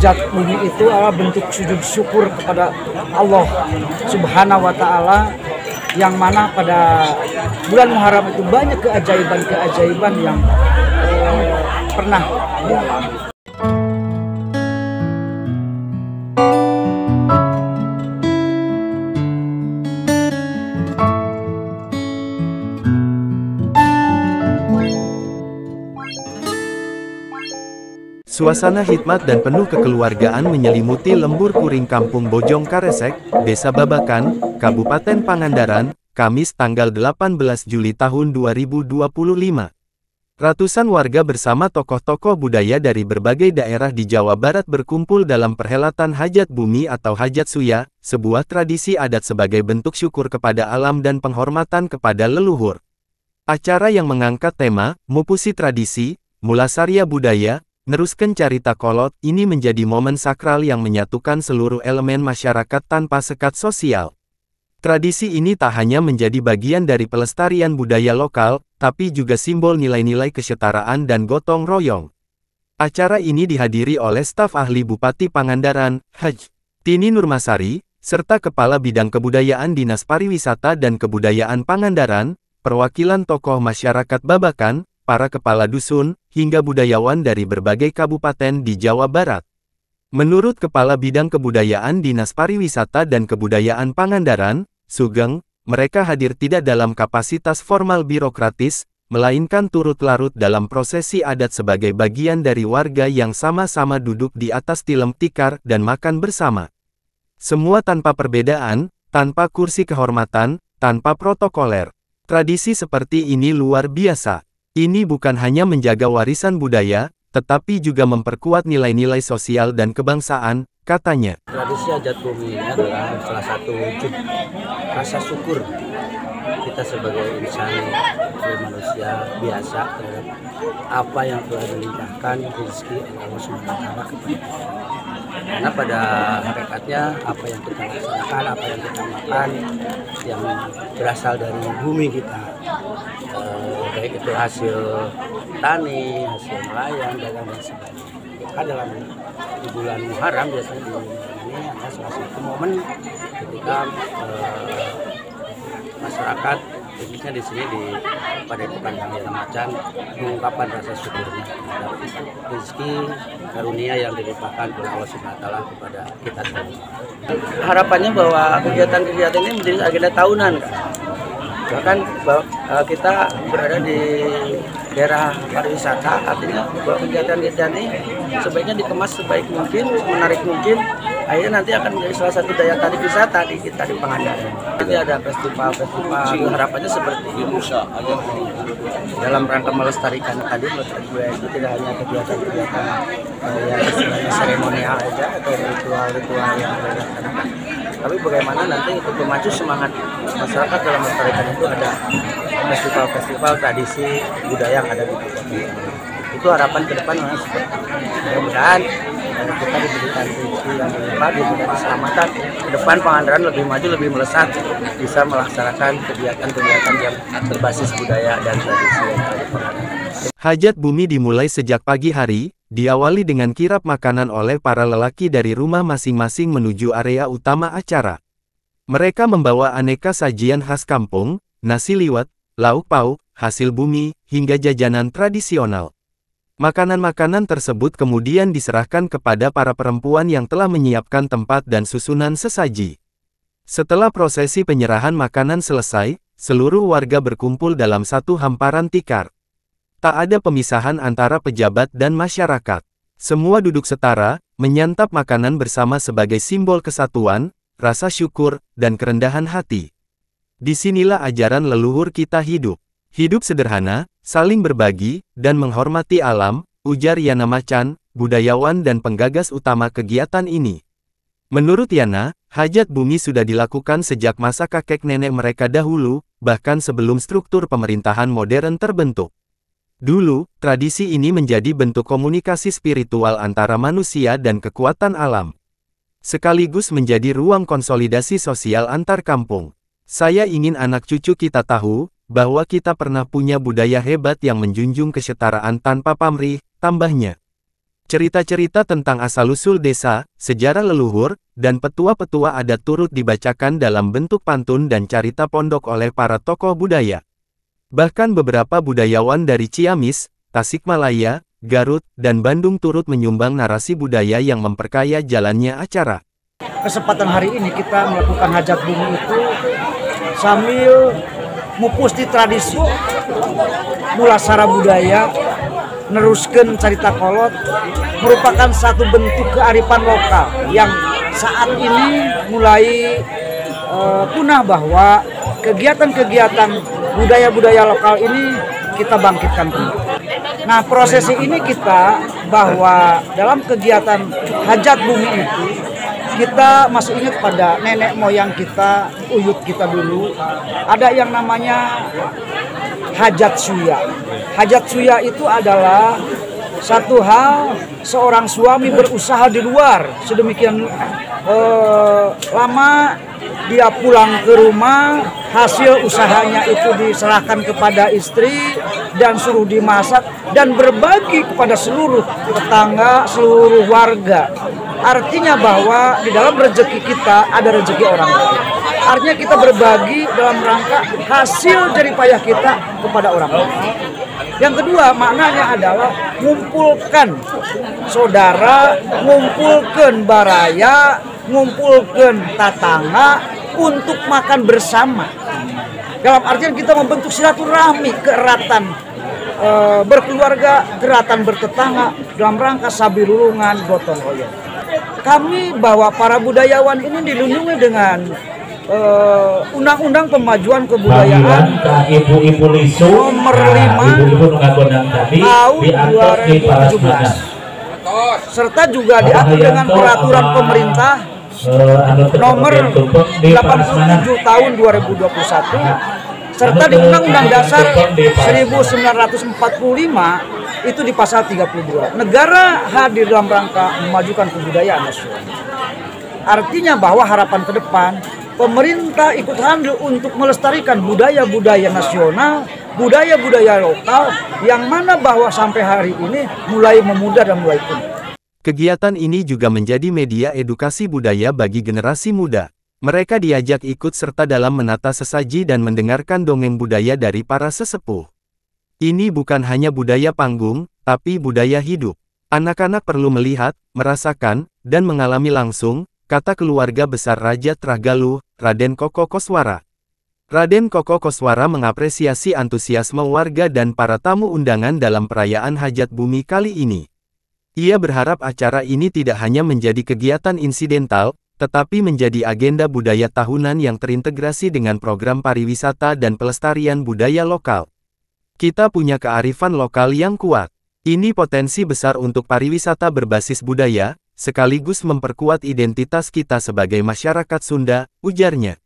Hajat bumi itu adalah bentuk sujud syukur kepada Allah Subhanahu wa Ta'ala, yang mana pada bulan Muharram itu banyak keajaiban-keajaiban yang pernah dialami. Suasana hikmat dan penuh kekeluargaan menyelimuti lembur kuring Kampung Bojong Karesek, Desa Babakan, Kabupaten Pangandaran, Kamis tanggal 18 Juli tahun 2025. Ratusan warga bersama tokoh-tokoh budaya dari berbagai daerah di Jawa Barat berkumpul dalam perhelatan Hajat Bumi atau Hajat Suya, sebuah tradisi adat sebagai bentuk syukur kepada alam dan penghormatan kepada leluhur. Acara yang mengangkat tema, Mupusi Tradisi, Mulasaria Budaya, Neruskeun Carita Kolot, ini menjadi momen sakral yang menyatukan seluruh elemen masyarakat tanpa sekat sosial. Tradisi ini tak hanya menjadi bagian dari pelestarian budaya lokal, tapi juga simbol nilai-nilai kesetaraan dan gotong royong. Acara ini dihadiri oleh staf ahli Bupati Pangandaran, Haj. Tini Nurmasari, serta Kepala Bidang Kebudayaan Dinas Pariwisata dan Kebudayaan Pangandaran, perwakilan tokoh masyarakat Babakan, para kepala dusun, hingga budayawan dari berbagai kabupaten di Jawa Barat. Menurut Kepala Bidang Kebudayaan Dinas Pariwisata dan Kebudayaan Pangandaran, Sugeng, mereka hadir tidak dalam kapasitas formal birokratis, melainkan turut larut dalam prosesi adat sebagai bagian dari warga yang sama-sama duduk di atas tilem tikar dan makan bersama. Semua tanpa perbedaan, tanpa kursi kehormatan, tanpa protokoler. Tradisi seperti ini luar biasa. Ini bukan hanya menjaga warisan budaya, tetapi juga memperkuat nilai-nilai sosial dan kebangsaan, katanya. Tradisi Hajat Bumi ini adalah salah satu wujud rasa syukur kita sebagai insan, sebagai manusia biasa terhadap apa yang telah dilimpahkan rezeki Allah Subhanahu wa Ta'ala kepada kita. Karena pada hakikatnya apa yang kita laksanakan, apa yang kita makan, yang berasal dari bumi kita, baik itu hasil tani, hasil nelayan, dagang dan sebagainya. Maka dalam di bulan Muharram biasanya di ini ada salah satu momen ketika masyarakat khususnya di sini di Padepokan Pangeran Macan mengungkapkan rasa syukurnya terhadap rezeki karunia yang dilimpahkan oleh Allah Subhanahu wa Ta'ala kepada kita semua. Harapannya bahwa kegiatan-kegiatan ini menjadi agenda tahunan, kan? Bahkan kita berada di daerah pariwisata, artinya bahwa kegiatan-kegiatan ini sebaiknya dikemas sebaik mungkin, menarik mungkin, akhirnya nanti akan menjadi salah satu daya tarik wisata di kita di Pangandaran. Nanti ada festival-festival, harapannya seperti ini. Dalam rangka melestarikan tadi, melestarikan itu tidak hanya kegiatan-kegiatan yang istilahnya seremonial aja atau ritual-ritual yang dilaksanakan, tapi bagaimana nanti untuk memacu semangat masyarakat dalam melestarikan itu ada festival-festival tradisi budaya yang ada di kota. Itu harapan ke depan memang seperti mudah-mudahan kita diberikan rezeki yang berlimpah, diberikan keselamatan ke depan Pangandaran lebih maju, lebih melesat, bisa melaksanakan kegiatan-kegiatan yang berbasis budaya dan tradisi yang ada di Pangandaran. Hajat Bumi dimulai sejak pagi hari, diawali dengan kirap makanan oleh para lelaki dari rumah masing-masing menuju area utama acara. Mereka membawa aneka sajian khas kampung, nasi liwet, lauk pauk, hasil bumi, hingga jajanan tradisional. Makanan-makanan tersebut kemudian diserahkan kepada para perempuan yang telah menyiapkan tempat dan susunan sesaji. Setelah prosesi penyerahan makanan selesai, seluruh warga berkumpul dalam satu hamparan tikar. Tak ada pemisahan antara pejabat dan masyarakat. Semua duduk setara, menyantap makanan bersama sebagai simbol kesatuan, rasa syukur, dan kerendahan hati. Disinilah ajaran leluhur kita hidup. Hidup sederhana, saling berbagi, dan menghormati alam, ujar Yana Macan, budayawan dan penggagas utama kegiatan ini. Menurut Yana, hajat bumi sudah dilakukan sejak masa kakek nenek mereka dahulu, bahkan sebelum struktur pemerintahan modern terbentuk. Dulu, tradisi ini menjadi bentuk komunikasi spiritual antara manusia dan kekuatan alam. Sekaligus menjadi ruang konsolidasi sosial antar kampung. Saya ingin anak cucu kita tahu, bahwa kita pernah punya budaya hebat yang menjunjung kesetaraan tanpa pamrih, tambahnya. Cerita-cerita tentang asal-usul desa, sejarah leluhur, dan petua-petua adat turut dibacakan dalam bentuk pantun dan carita pondok oleh para tokoh budaya. Bahkan beberapa budayawan dari Ciamis, Tasikmalaya, Garut, dan Bandung turut menyumbang narasi budaya yang memperkaya jalannya acara. Kesempatan hari ini kita melakukan hajat bumi itu sambil mupusti tradisi, mulasara budaya, neruskan carita kolot, merupakan satu bentuk kearifan lokal yang saat ini mulai punah, bahwa kegiatan-kegiatan budaya-budaya lokal ini kita bangkitkan kembali. Nah, prosesi ini kita bahwa dalam kegiatan hajat bumi itu kita masih ingat pada nenek moyang kita, uyut kita dulu, ada yang namanya hajat suya. Hajat suya itu adalah satu hal seorang suami berusaha di luar sedemikian lama, dia pulang ke rumah, hasil usahanya itu diserahkan kepada istri dan suruh dimasak dan berbagi kepada seluruh tetangga, seluruh warga. Artinya bahwa di dalam rezeki kita ada rezeki orang lain. Artinya kita berbagi dalam rangka hasil jeripayah kita kepada orang lain. Yang kedua, maknanya adalah mengumpulkan saudara, mengumpulkan baraya, mengumpulkan tetangga untuk makan bersama. Dalam artian kita membentuk silaturahmi, keeratan berkeluarga, keratan bertetangga dalam rangka sabilulungan gotong royong. Kami bahwa para budayawan ini dilindungi dengan Undang-Undang Pemajuan Kebudayaan nomor 5 tahun 2017, serta juga diatur dengan peraturan pemerintah nomor 87 tahun 2021, serta di Undang-Undang Dasar 1945 itu di pasal 32. Negara hadir dalam rangka memajukan kebudayaan nasional. Artinya bahwa harapan ke depan pemerintah ikut andil untuk melestarikan budaya-budaya nasional, budaya-budaya lokal, yang mana bahwa sampai hari ini mulai memudar dan mulai punah. Kegiatan ini juga menjadi media edukasi budaya bagi generasi muda. Mereka diajak ikut serta dalam menata sesaji dan mendengarkan dongeng budaya dari para sesepuh. Ini bukan hanya budaya panggung, tapi budaya hidup. Anak-anak perlu melihat, merasakan, dan mengalami langsung, kata keluarga besar Raja Tragaluh, Raden Koko Koswara. Raden Koko Koswara mengapresiasi antusiasme warga dan para tamu undangan dalam perayaan hajat bumi kali ini. Ia berharap acara ini tidak hanya menjadi kegiatan insidental, tetapi menjadi agenda budaya tahunan yang terintegrasi dengan program pariwisata dan pelestarian budaya lokal. Kita punya kearifan lokal yang kuat. Ini potensi besar untuk pariwisata berbasis budaya, sekaligus memperkuat identitas kita sebagai masyarakat Sunda, ujarnya.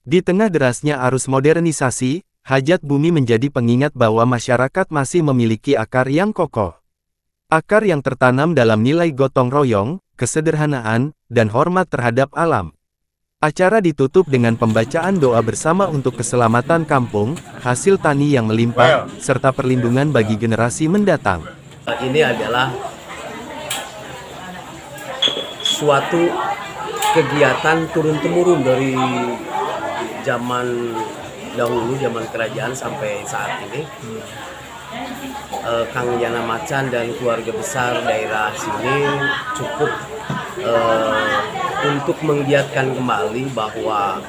Di tengah derasnya arus modernisasi, hajat bumi menjadi pengingat bahwa masyarakat masih memiliki akar yang kokoh. Akar yang tertanam dalam nilai gotong royong, kesederhanaan, dan hormat terhadap alam. Acara ditutup dengan pembacaan doa bersama untuk keselamatan kampung, hasil tani yang melimpah, serta perlindungan bagi generasi mendatang. Ini adalah suatu kegiatan turun-temurun dari zaman dahulu, zaman kerajaan sampai saat ini. Kang Yana Macan dan keluarga besar daerah sini cukup untuk menggiatkan kembali bahwa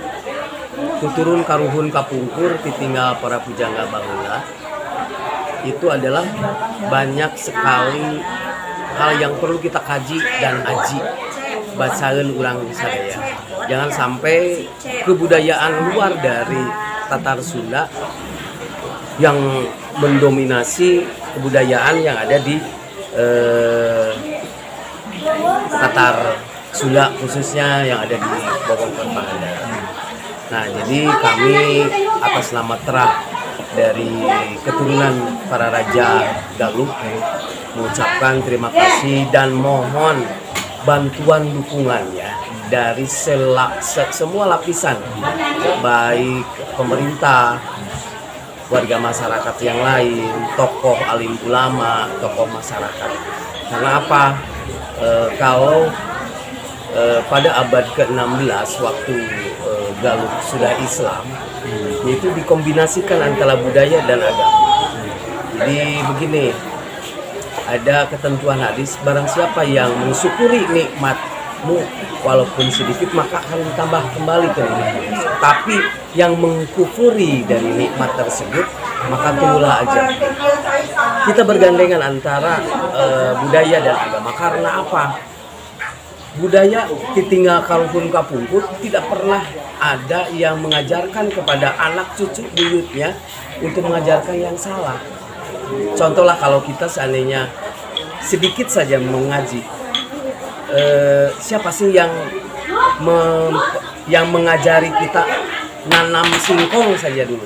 tuturun karuhun kapungkur ditinggal para pujangga baheula itu adalah banyak sekali hal yang perlu kita kaji dan aji bacaeun urang sadaya. Jangan sampai kebudayaan luar dari Tatar Sunda yang mendominasi kebudayaan yang ada di Tatar Sunda, khususnya yang ada di Wewengkon Pangandaran. Nah, jadi kami atas nama terah dari keturunan para Raja Galuh mengucapkan terima kasih dan mohon bantuan dukungannya dari semua lapisan, baik pemerintah, warga masyarakat yang lain, tokoh alim ulama, tokoh masyarakat. Karena apa? Kalau pada abad ke-16 waktu Galuh sudah Islam, yaitu dikombinasikan antara budaya dan agama. Jadi begini, ada ketentuan hadis, barang siapa yang mensyukuri nikmatmu walaupun sedikit maka akan ditambah kembali ke nikmat. Tapi yang mengkufuri dari nikmat tersebut maka tunggulah aja. Kita bergandengan antara budaya dan agama. Karena apa? Budaya ditinggal karuhun kapungkut, tidak pernah ada yang mengajarkan kepada anak cucu buyutnya untuk mengajarkan yang salah. Contohlah kalau kita seandainya sedikit saja mengaji, siapa sih yang mengajari kita nanam singkong saja dulu?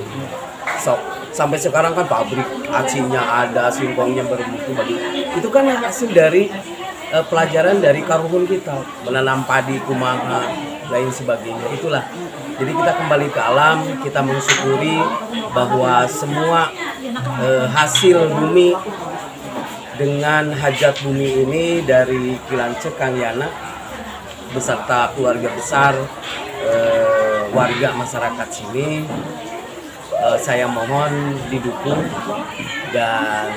Sampai sekarang kan pabrik acinya ada, singkongnya bermutu bagi. Itu kan hasil dari pelajaran dari karuhun kita, menanam padi, kumaha, lain sebagainya. Itulah. Jadi kita kembali ke alam, kita mensyukuri bahwa semua hasil bumi dengan hajat bumi ini dari Kilance Kang Yana beserta keluarga besar warga masyarakat sini, saya mohon didukung dan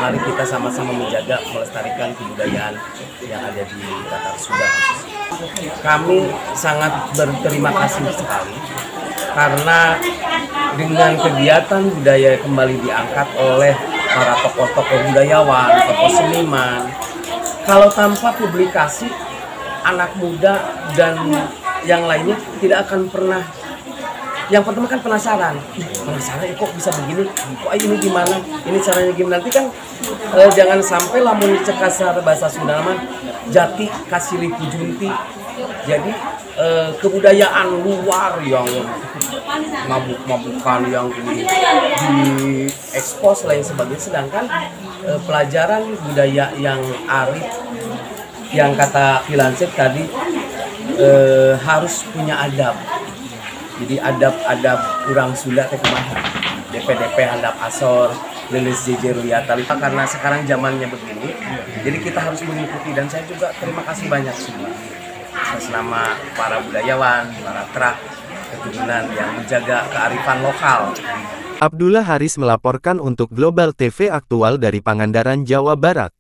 mari kita sama-sama menjaga melestarikan kebudayaan yang ada di Tatar Sunda. Kami sangat berterima kasih sekali karena dengan kegiatan budaya kembali diangkat oleh para tokoh-tokoh budayawan, tokoh seniman. Kalau tanpa publikasi, anak muda dan yang lainnya tidak akan pernah. Yang pertama kan penasaran kok bisa begini, kok ini gimana, ini caranya gimana. Nanti kan jangan sampai lamun cekasar bahasa Sunda mah jati kasih lipu junti. Jadi kebudayaan luar yang mabuk-mabukan yang diekspos lain sebagainya, sedangkan pelajaran budaya yang arif yang kata Filansep tadi harus punya adab. Jadi adab-adab kurang Sunda teh kumaha. DP-DP handap asor, lelis jejer liatan. Karena sekarang zamannya begini, jadi kita harus mengikuti. Dan saya juga terima kasih banyak semua atas nama para budayawan, para trah keturunan yang menjaga kearifan lokal. Abdullah Haris melaporkan untuk Global TV Aktual dari Pangandaran, Jawa Barat.